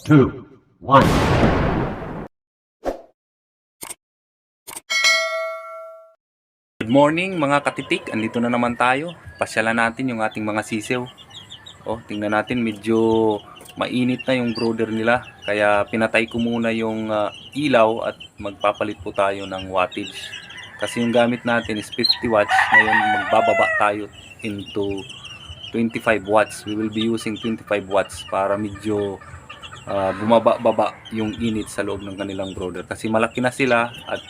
2, 1. Good morning mga katitik, andito na naman tayo. Pasyalan natin yung ating mga sisiw. Tingnan natin, medyo mainit na yung brooder nila. Kaya pinatay ko muna yung ilaw at magpapalit po tayo ng wattage. Kasi yung gamit natin is 50 watts. Ngayon magbababa tayo into 25 watts. We will be using 25 watts para medyo bumaba-baba yung init sa loob ng kanilang brooder. Kasi malaki na sila at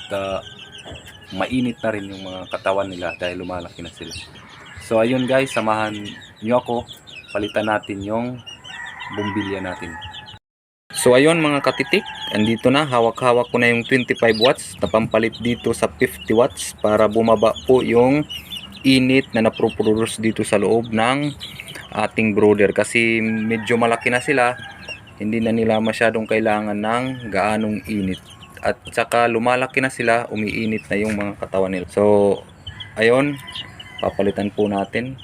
mainit na rin yung mga katawan nila dahil lumalaki na sila. So ayun guys, samahan nyo ako, palitan natin yung bumbilya natin. So ayun mga katitik, andito na, hawak-hawak ko na yung 25 watts na pampalit dito sa 50 watts para bumaba po yung init na naproproduce dito sa loob ng ating brooder. Kasi medyo malaki na sila, hindi na nila masyadong kailangan ng gaanong init. At saka lumalaki na sila, umiinit na yung mga katawan nila. So ayun, papalitan po natin.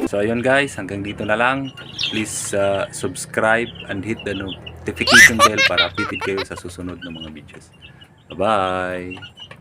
So ayun guys, hanggang dito na lang. Please subscribe and hit the notification bell para updated kayo sa susunod na mga videos. Bye bye!